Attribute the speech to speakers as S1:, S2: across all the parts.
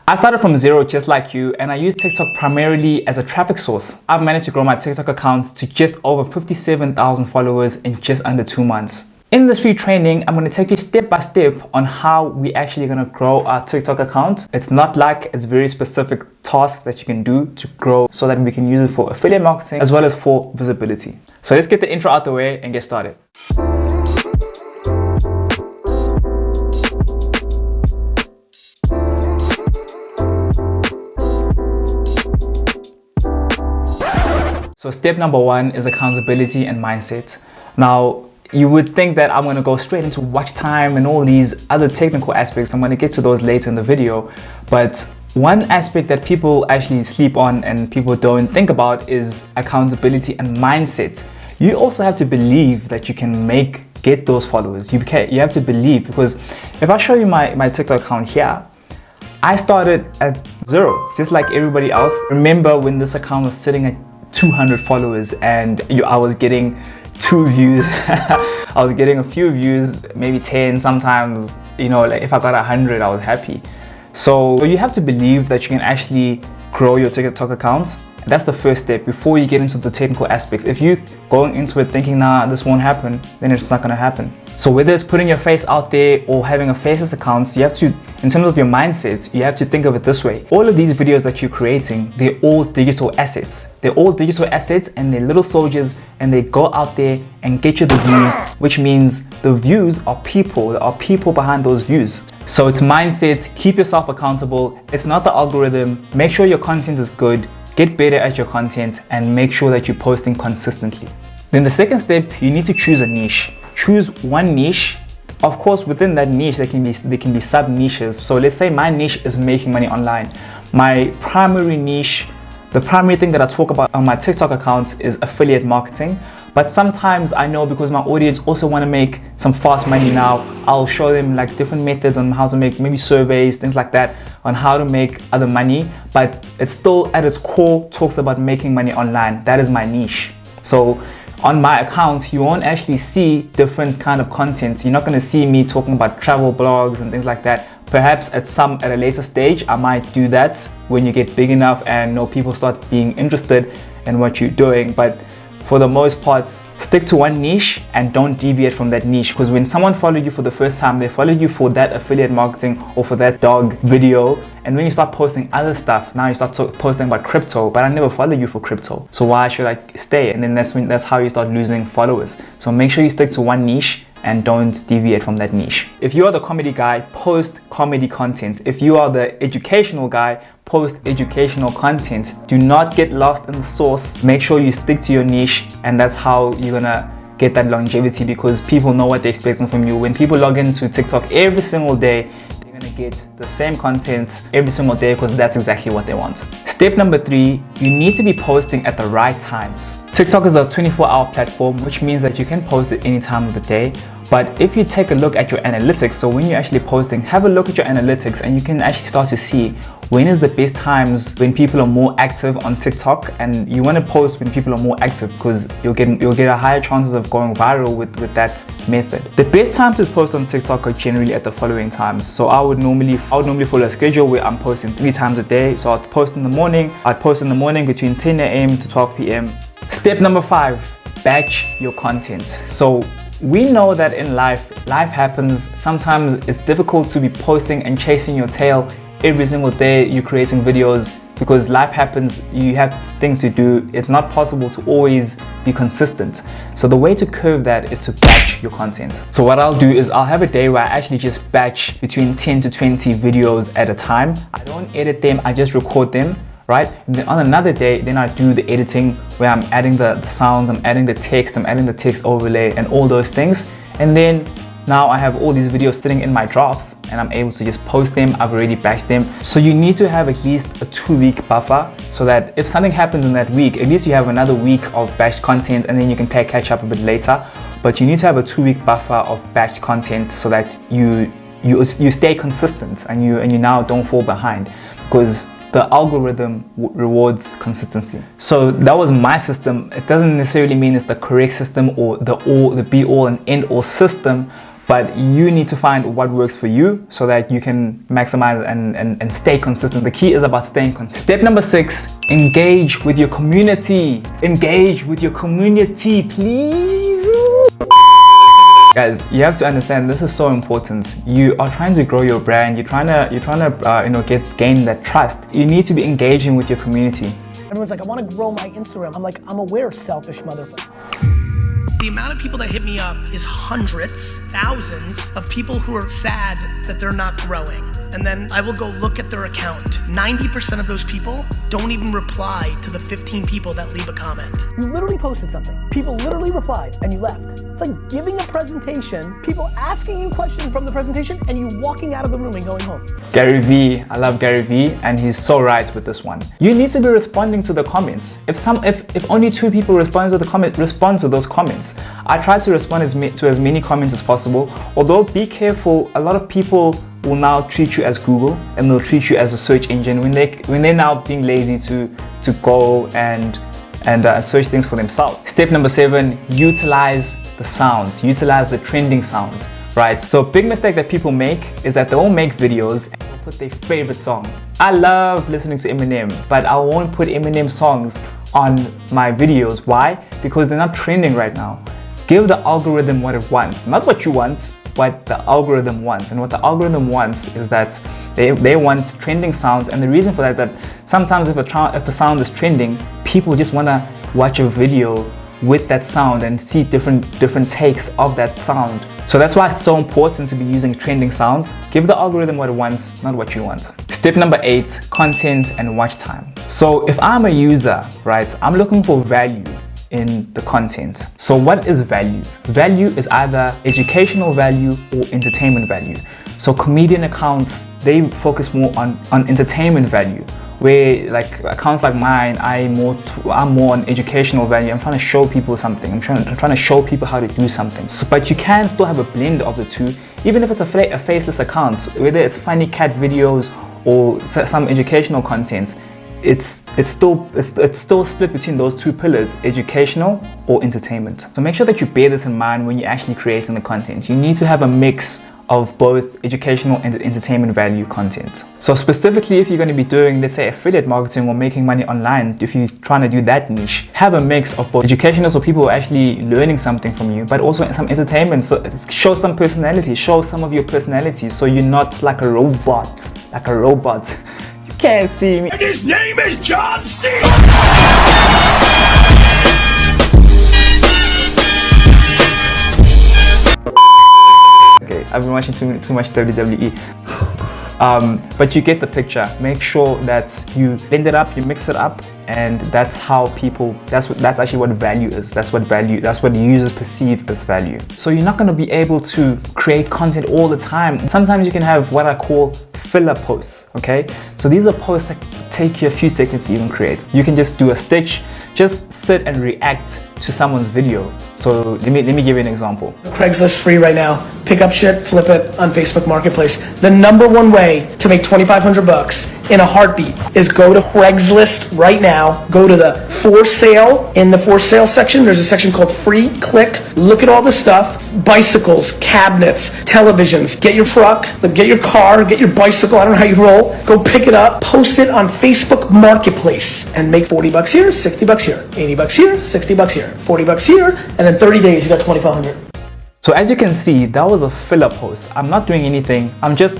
S1: I started from zero just like you, and I use TikTok primarily as a traffic source. I've managed to grow my TikTok account to just over 57,000 followers in just under 2 months. In this free training, I'm going to take you step by step on how we actually going to grow our TikTok account. It's not like it's very specific tasks that you can do to grow so that we can use it for affiliate marketing as well as for visibility. So let's get the intro out the way and get started. So step number 1 is accountability and mindset. Now, you would think that I'm going to go straight into watch time and all these other technical aspects. I'm going to get to those later in the video. But one aspect that people actually sleep on and people don't think about is accountability and mindset. You also have to believe that you can get those followers. You have to believe, because if I show you my TikTok account here, I started at 0, just like everybody else. Remember when this account was sitting at 200 followers and I was getting 2 views. I was getting a few views, maybe 10 sometimes, like if I got 100, I was happy. So you have to believe that you can actually grow your TikTok account. That's the first step before you get into the technical aspects. If you're going into it thinking, nah, this won't happen, then it's not gonna happen. So whether it's putting your face out there or having a faceless account, you have to, in terms of your mindset, you have to think of it this way. All of these videos that you're creating, they're all digital assets. They're all digital assets and they're little soldiers, and they go out there and get you the views, which means the views are people. There are people behind those views. So it's mindset, keep yourself accountable. It's not the algorithm. Make sure your content is good. Get better at your content and make sure that you're posting consistently. Then the second step, you need to choose a niche. Choose one niche. Of course, within that niche, there can be sub niches. So let's say my niche is making money online. My primary niche, the primary thing that I talk about on my TikTok account is affiliate marketing. But sometimes I know, because my audience also want to make some fast money now, I'll show them like different methods on how to make maybe surveys, things like that, on how to make other money. But it's still at its core talks about making money online. That is my niche. So on my account, you won't actually see different kind of content. You're not going to see me talking about travel blogs and things like that. Perhaps at a later stage, I might do that when you get big enough and people start being interested in what you're doing. But for the most part, stick to one niche and don't deviate from that niche, because when someone followed you for the first time, they followed you for that affiliate marketing or for that dog video. And when you start posting other stuff, now you start posting about crypto, but I never followed you for crypto. So why should I stay? And then that's how you start losing followers. So make sure you stick to one niche and don't deviate from that niche. If you are the comedy guy, post comedy content. If you are the educational guy, post educational content. Do not get lost in the sauce. Make sure you stick to your niche, and that's how you're gonna get that longevity, because people know what they're expecting from you. When people log into TikTok every single day, they're gonna get the same content every single day, because that's exactly what they want. Step number 3, you need to be posting at the right times. TikTok is a 24-hour platform, which means that you can post at any time of the day. But if you take a look at your analytics, so when you're actually posting, have a look at your analytics and you can actually start to see when is the best times when people are more active on TikTok. And you want to post when people are more active, because you'll get a higher chances of going viral with that method. The best time to post on TikTok are generally at the following times. So I would normally follow a schedule where I'm posting 3 times a day. So I'd post in the morning. I'd post in the morning between 10 a.m. to 12 p.m. Step number 5, batch your content. So we know that in life happens. Sometimes it's difficult to be posting and chasing your tail every single day. You're creating videos because life happens. You have things to do. It's not possible to always be consistent. So the way to curve that is to batch your content. So what I'll do is I'll have a day where I actually just batch between 10 to 20 videos at a time. I don't edit them, I just record them. Right? And then on another day, then I do the editing where I'm adding the sounds, I'm adding the text overlay and all those things. And then now I have all these videos sitting in my drafts and I'm able to just post them. I've already batched them. So you need to have at least a 2-week buffer, so that if something happens in that week, at least you have another week of batched content, and then you can catch up a bit later. But you need to have a 2-week buffer of batched content so that you stay consistent and you now don't fall behind, because the algorithm rewards consistency. So that was my system. It doesn't necessarily mean it's the correct system or the be all and end all system, but you need to find what works for you so that you can maximize and stay consistent. The key is about staying consistent. Step number 6, engage with your community. Engage with your community, please. Guys, you have to understand this is so important. You are trying to grow your brand. You're trying to gain that trust. You need to be engaging with your community.
S2: Everyone's like, I want to grow my Instagram. I'm like, I'm aware, selfish motherfucker. The amount of people that hit me up is hundreds, thousands of people who are sad that they're not growing. And then I will go look at their account. 90% of those people don't even reply to the 15 people that leave a comment. You literally posted something. People literally replied and you left. It's like giving a presentation, people asking you questions from the presentation and you walking out of the room and going home.
S1: Gary Vee, I love Gary Vee, and he's so right with this one. You need to be responding to the comments. If only 2 people respond to those comments. I try to respond to as many comments as possible. Although be careful, a lot of people will now treat you as Google and they'll treat you as a search engine when they're now being lazy to go and search things for themselves. Step number 7, utilize the sounds, utilize the trending sounds, right? So a big mistake that people make is that they all make videos and they'll put their favorite song. I love listening to Eminem, but I won't put Eminem songs on my videos. Why? Because they're not trending right now. Give the algorithm what it wants, not what you want, what the algorithm wants. And what the algorithm wants is that they want trending sounds. And the reason for that is that sometimes if the sound is trending, people just want to watch a video with that sound and see different takes of that sound. So that's why it's so important to be using trending sounds. Give the algorithm what it wants, not what you want. Step number 8, content and watch time. So if I'm a user, right, I'm looking for value in the content. So what is value? Value is either educational value or entertainment value. So comedian accounts, they focus more on entertainment value, where like accounts like mine, I'm more on educational value. I'm trying to show people something. I'm trying to show people how to do something. So, but you can still have a blend of the two, even if it's a faceless account, whether it's funny cat videos or some educational content. It's still split between those 2 pillars, educational or entertainment. So make sure that you bear this in mind when you're actually creating the content. You need to have a mix of both educational and entertainment value content. So specifically, if you're going to be doing, let's say, affiliate marketing or making money online, if you're trying to do that niche, have a mix of both educational, so people are actually learning something from you, but also some entertainment. So show some personality, show some of your personality, so you're not like a robot, You can't see me.
S3: And his name is John C.
S1: Okay, I've been watching too much WWE. But you get the picture. Make sure that you blend it up, you mix it up, and that's how people, that's actually what value is. That's what users perceive as value. So you're not going to be able to create content all the time. Sometimes you can have what I call filler posts, okay? So these are posts that take you a few seconds to even create. You can just do a stitch, just sit and react to someone's video. So let me give you an example.
S2: Craigslist free right now. Pick up shit, flip it on Facebook Marketplace. The #1 way to make $2,500 in a heartbeat is go to Craigslist right now. Go to the for sale. In the for sale section, there's a section called free. Click, look at all the stuff. Bicycles, cabinets, televisions. Get your truck, get your car, get your bicycle. I don't know how you roll. Go pick it up, post it on Facebook Marketplace and make $40 here, $60 here, $80 here, $60 here, $40 here, and then 30 days you got $2,500.
S1: So as you can see, that was a filler post. I'm not doing anything. I'm just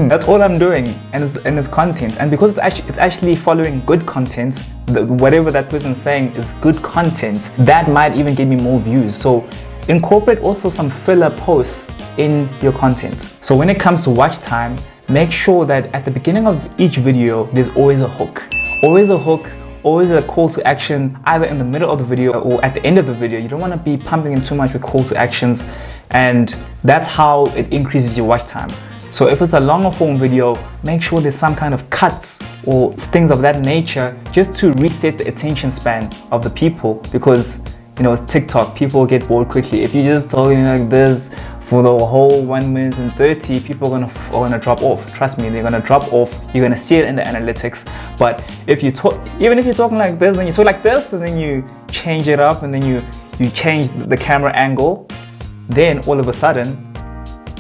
S1: That's all I'm doing, and it's content. And because it's actually following good content, whatever that person's saying is good content, that might even give me more views. So incorporate also some filler posts in your content. So when it comes to watch time, make sure that at the beginning of each video, there's always a hook. Always a hook, always a call to action, either in the middle of the video or at the end of the video. You don't want to be pumping in too much with call to actions, and that's how it increases your watch time. So if it's a longer form video, make sure there's some kind of cuts or things of that nature, just to reset the attention span of the people, because it's TikTok, people get bored quickly. If you're just talking like this for the whole 1 minute and 30, people are gonna drop off. Trust me, they're gonna drop off. You're gonna see it in the analytics. But if you talk, even if you're talking like this, then you talk like this, and then you change it up, and then you change the camera angle, then all of a sudden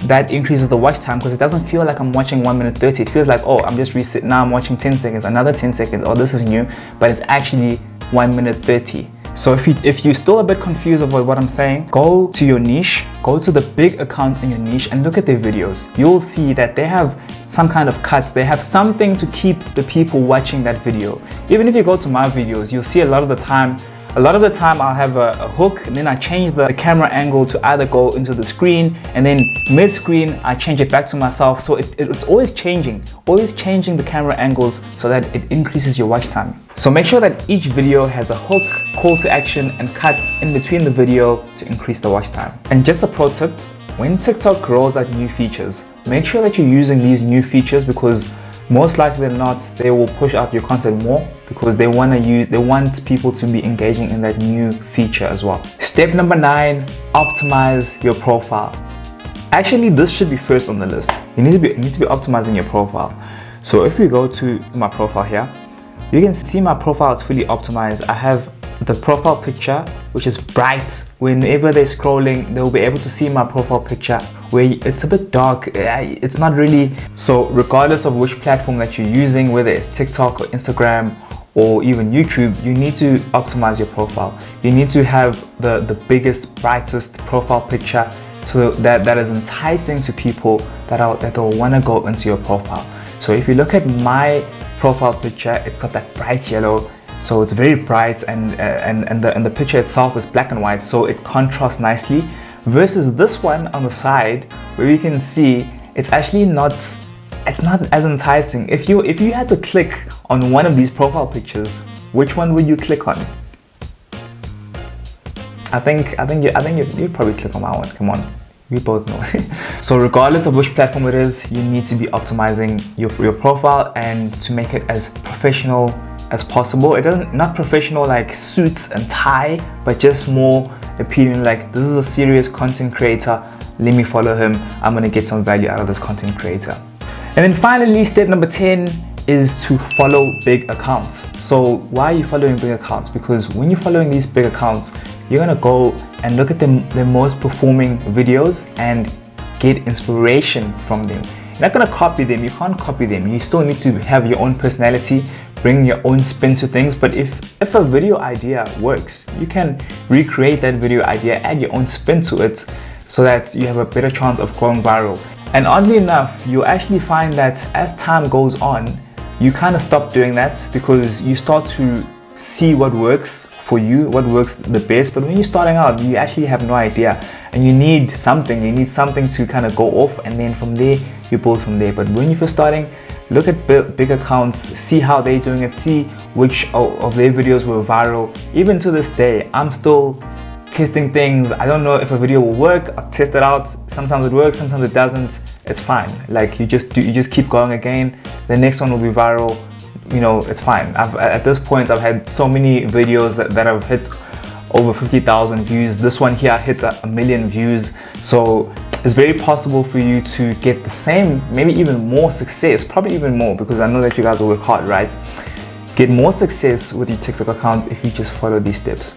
S1: that increases the watch time, because it doesn't feel like I'm watching 1 minute 30. It feels like, oh, I'm just reset, now I'm watching 10 seconds, another 10 seconds, oh, this is new, but it's actually 1 minute 30. So if you're still a bit confused about what I'm saying, go to your niche, go to the big accounts in your niche and look at their videos. You'll see that they have some kind of cuts, they have something to keep the people watching that video. Even if you go to my videos, you'll see a lot of the time I'll have a hook, and then I change the camera angle to either go into the screen, and then mid-screen I change it back to myself. So it's always changing the camera angles so that it increases your watch time. So make sure that each video has a hook, call to action, and cuts in between the video to increase the watch time. And just a pro tip, when TikTok rolls out new features, make sure that you're using these new features, because most likely than not, they will push out your content more, because they want people to be engaging in that new feature as well. Step number 9, optimize your profile. Actually, this should be first on the list. You need to be optimizing your profile. So if we go to my profile here, you can see my profile is fully optimized. I have the profile picture, which is bright. Whenever they're scrolling, they'll be able to see my profile picture. Where it's a bit dark, it's not really. So regardless of which platform that you're using, whether it's TikTok or Instagram or even YouTube, you need to optimize your profile. You need to have the biggest, brightest profile picture, so that is enticing to people that they'll want to go into your profile. So if you look at my profile picture, it's got that bright yellow. So it's very bright, and the picture itself is black and white, so it contrasts nicely. Versus this one on the side, where you can see it's actually not as enticing. If you had to click on one of these profile pictures, which one would you click on? I think you'd probably click on my one. Come on, we both know. So regardless of which platform it is, you need to be optimizing your profile and to make it as professional as possible. It doesn't, not professional like suits and tie, but just more appealing, like this is a serious content creator, let me follow him, I'm gonna get some value out of this content creator. And then finally, step number 10 is to follow big accounts. So why are you following big accounts? Because when you're following these big accounts, you're gonna go and look at the most performing videos and get inspiration from them. You're not gonna copy them, you can't copy them. You still need to have your own personality, bring your own spin to things. But if a video idea works, you can recreate that video idea, add your own spin to it, so that you have a better chance of going viral. And oddly enough, you'll actually find that as time goes on, you kind of stop doing that, because you start to see what works for you, what works the best. But when you're starting out, you actually have no idea, and you need something to kind of go off, and then from there you build from there. But when you're first starting, look at big accounts, see how they're doing it, see which of their videos were viral. Even to this day, I'm still testing things. I don't know if a video will work. I'll test it out. Sometimes it works, sometimes it doesn't. It's fine. Like you just keep going again. The next one will be viral. You know, it's fine. At this point, I've had so many videos that have hit over 50,000 views. This one here hits 1 million views. So it's very possible for you to get the same, maybe even more success, probably even more, because I know that you guys will work hard, right? Get more success with your TikTok account if you just follow these steps.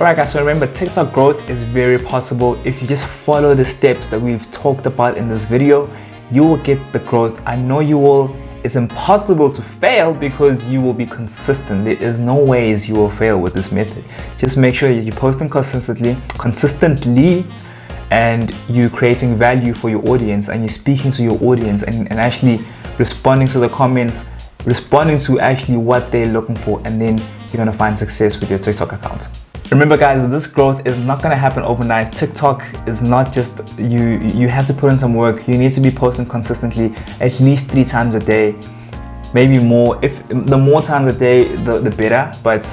S1: Alright guys, so remember, TikTok growth is very possible. If you just follow the steps that we've talked about in this video, you will get the growth. I know you will. It's impossible to fail because you will be consistent. There is no ways you will fail with this method. Just make sure you're posting consistently, and you're creating value for your audience, and you're speaking to your audience and actually responding to the comments, responding to actually what they're looking for, and then you're gonna find success with your TikTok account. Remember guys, this growth is not gonna happen overnight. TikTok is not just, you have to put in some work. You need to be posting consistently, at least 3 times a day, maybe more. If the more times a day, the better, but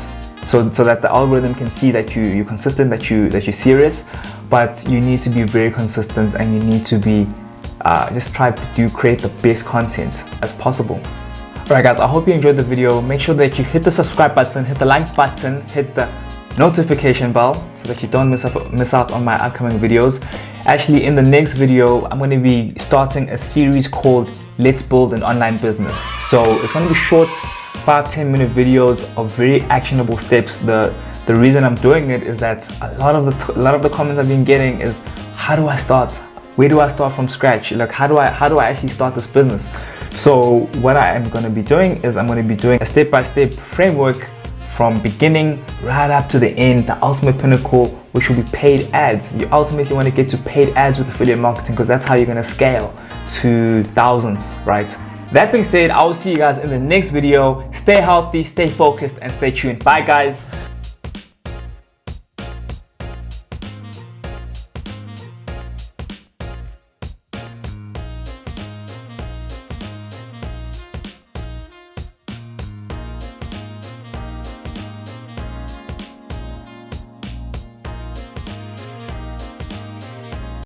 S1: so that the algorithm can see that you're consistent, that you're serious. But you need to be very consistent, and you need to be just try to create the best content as possible. Alright guys, I hope you enjoyed the video. Make sure that you hit the subscribe button, hit the like button, hit the notification bell, so that you don't miss out on my upcoming videos. Actually, in the next video, I'm going to be starting a series called Let's Build an Online Business. So it's going to be short 5-10 minute videos of very actionable steps. The reason I'm doing it is that a lot of the comments I've been getting is, how do I start? Where do I start from scratch? Like, how do I actually start this business? So what I am going to be doing is I'm going to be doing a step-by-step framework from beginning right up to the end, the ultimate pinnacle, which will be paid ads. You ultimately want to get to paid ads with affiliate marketing, because that's how you're going to scale to thousands, right? That being said, I will see you guys in the next video. Stay healthy, stay focused, and stay tuned. Bye guys.